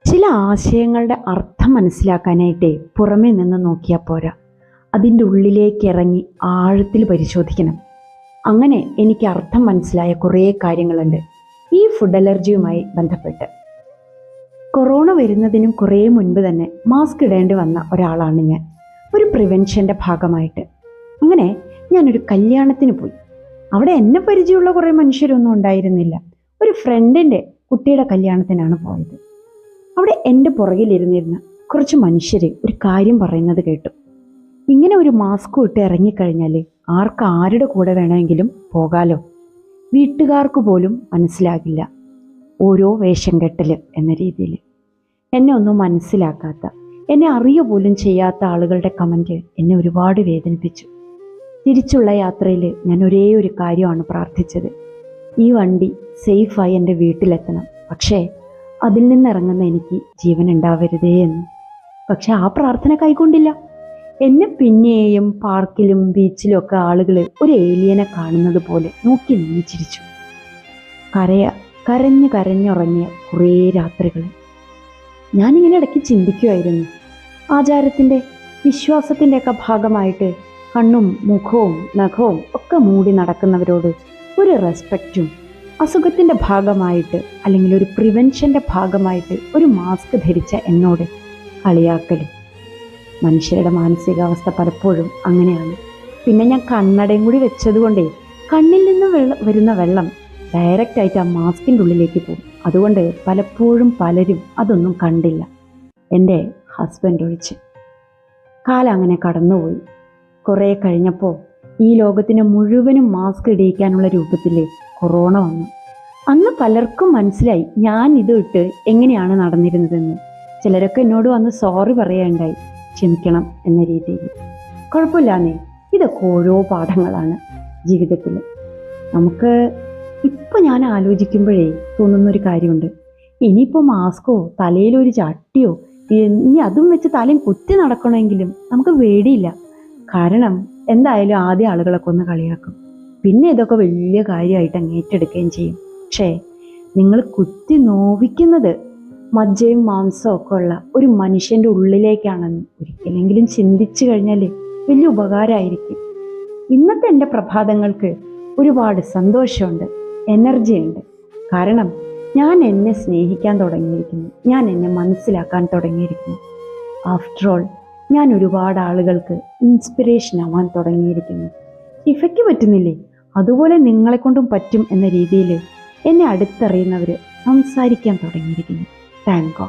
ചില ആശയങ്ങളുടെ അർത്ഥം മനസ്സിലാക്കാനായിട്ടേ പുറമേ നിന്ന് നോക്കിയാൽ പോരാ, അതിൻ്റെ ഉള്ളിലേക്ക് ഇറങ്ങി ആഴത്തിൽ പരിശോധിക്കണം. അങ്ങനെ എനിക്ക് അർത്ഥം മനസ്സിലായ കുറേ കാര്യങ്ങളുണ്ട് ഈ ഫുഡ് അലർജിയുമായി ബന്ധപ്പെട്ട്. കൊറോണ വരുന്നതിനും കുറേ മുൻപ് തന്നെ മാസ്ക് ഇടേണ്ടി വന്ന ഒരാളാണ് ഞാൻ, ഒരു പ്രിവെൻഷൻ്റെ ഭാഗമായിട്ട്. അങ്ങനെ ഞാനൊരു കല്യാണത്തിന് പോയി. അവിടെ എന്നെ പരിചയമുള്ള കുറേ മനുഷ്യരൊന്നും ഉണ്ടായിരുന്നില്ല. ഒരു ഫ്രണ്ടിൻ്റെ കുട്ടിയുടെ കല്യാണത്തിനാണ് പോയത്. അവിടെ എൻ്റെ പുറകിലിരുന്നിരുന്ന കുറച്ച് മനുഷ്യർ ഒരു കാര്യം പറയുന്നത് കേട്ടു. ഇങ്ങനെ ഒരു മാസ്ക് ഇട്ട് ഇറങ്ങിക്കഴിഞ്ഞാൽ ആരുടെ കൂടെ വേണമെങ്കിലും പോകാലോ, വീട്ടുകാർക്ക് പോലും മനസ്സിലാകില്ല, ഓരോ വേഷം കെട്ടൽ എന്ന രീതിയിൽ. എന്നെ ഒന്നും മനസ്സിലാക്കാത്ത, എന്നെ അറിയ പോലും ചെയ്യാത്ത ആളുകളുടെ കമൻറ്റ് എന്നെ ഒരുപാട് വേദനിപ്പിച്ചു. തിരിച്ചുള്ള യാത്രയിൽ ഞാൻ ഒരേ ഒരു കാര്യമാണ് പ്രാർത്ഥിച്ചത്, ഈ വണ്ടി സേഫായി എൻ്റെ വീട്ടിലെത്തണം, പക്ഷേ അതിൽ നിന്നിറങ്ങുന്ന എനിക്ക് ജീവൻ ഉണ്ടാവരുതേ എന്ന്. പക്ഷെ ആ പ്രാർത്ഥന കൈകൊണ്ടില്ല. എന്നെ പിന്നെയും പാർക്കിലും ബീച്ചിലും ഒക്കെ ആളുകൾ ഒരു ഏലിയനെ കാണുന്നത് പോലെ നോക്കി നിന്ന് ചിരിച്ചു. കരഞ്ഞുറങ്ങിയ കുറേ രാത്രികൾ. ഞാനിങ്ങനെ ഇടയ്ക്ക് ചിന്തിക്കുമായിരുന്നു, ആചാരത്തിൻ്റെ വിശ്വാസത്തിൻ്റെയൊക്കെ ഭാഗമായിട്ട് കണ്ണും മുഖവും നഖവും ഒക്കെ മൂടി നടക്കുന്നവരോട് ഒരു റെസ്പെക്റ്റും, അസുഖത്തിൻ്റെ ഭാഗമായിട്ട് അല്ലെങ്കിൽ ഒരു പ്രിവെൻഷൻ്റെ ഭാഗമായിട്ട് ഒരു മാസ്ക് ധരിച്ച എന്നോട് കളിയാക്കലും. മനുഷ്യരുടെ മാനസികാവസ്ഥ പലപ്പോഴും അങ്ങനെയാണ്. പിന്നെ ഞാൻ കണ്ണടയും കൂടി വെച്ചതുകൊണ്ടേ കണ്ണിൽ നിന്ന് വരുന്ന വെള്ളം ഡയറക്റ്റായിട്ട് ആ മാസ്കിൻ്റെ ഉള്ളിലേക്ക് പോകും. അതുകൊണ്ട് പലപ്പോഴും പലരും അതൊന്നും കണ്ടില്ല, എൻ്റെ ഹസ്ബൻഡ് ഒഴിച്ച്. കാലം അങ്ങനെ കടന്നുപോയി. കുറേ കഴിഞ്ഞപ്പോൾ ഈ ലോകത്തിന് മുഴുവനും മാസ്ക് ഇടിയിക്കാനുള്ള രൂപത്തിൽ കൊറോണ വന്നു. അന്ന് പലർക്കും മനസ്സിലായി ഞാൻ ഇത് ഇട്ട് എങ്ങനെയാണ് നടന്നിരുന്നതെന്ന്. ചിലരൊക്കെ എന്നോട് വന്ന് സോറി പറയുകയുണ്ടായി, ക്ഷമിക്കണം എന്ന രീതിയിൽ. കുഴപ്പമില്ലാന്നേ, ഇതൊക്കെ ഓരോ പാഠങ്ങളാണ് ജീവിതത്തിൽ. നമുക്ക് ഇപ്പം ഞാൻ ആലോചിക്കുമ്പോഴേ തോന്നുന്നൊരു കാര്യമുണ്ട്, ഇനിയിപ്പോൾ മാസ്കോ തലയിലൊരു ചട്ടിയോ ഇനി അതും വെച്ച് തലയും കുത്തി നടക്കണമെങ്കിലും നമുക്ക് പേടിയില്ല. കാരണം എന്തായാലും ആദ്യം ആളുകളൊക്കെ ഒന്ന് കളിയാക്കും, പിന്നെ ഇതൊക്കെ വലിയ കാര്യമായിട്ട് അങ്ങ് ഏറ്റെടുക്കുകയും ചെയ്യും. പക്ഷേ നിങ്ങൾ കുത്തി നോവിക്കുന്നത് മജ്ജയും മാംസവും ഒക്കെ ഉള്ള ഒരു മനുഷ്യൻ്റെ ഉള്ളിലേക്കാണെന്ന് ഒരിക്കലെങ്കിലും ചിന്തിച്ചു കഴിഞ്ഞാൽ വലിയ ഉപകാരമായിരിക്കും. ഇന്നത്തെ എൻ്റെ പ്രഭാതങ്ങൾക്ക് ഒരുപാട് സന്തോഷമുണ്ട്, എനർജിയുണ്ട്. കാരണം ഞാൻ എന്നെ സ്നേഹിക്കാൻ തുടങ്ങിയിരിക്കുന്നു, ഞാൻ എന്നെ മനസ്സിലാക്കാൻ തുടങ്ങിയിരിക്കുന്നു. ആഫ്റ്റർ ഓൾ ഞാൻ ഒരുപാട് ആളുകൾക്ക് ഇൻസ്പിറേഷൻ ആവാൻ തുടങ്ങിയിരിക്കുന്നു. ഇഫയ്ക്ക് പറ്റുന്നില്ലേ, അതുപോലെ നിങ്ങളെക്കൊണ്ടും പറ്റും എന്ന രീതിയിൽ എന്നെ അടുത്തറിയുന്നവർ സംസാരിക്കാൻ തുടങ്ങിയിരിക്കുന്നു. Thank God.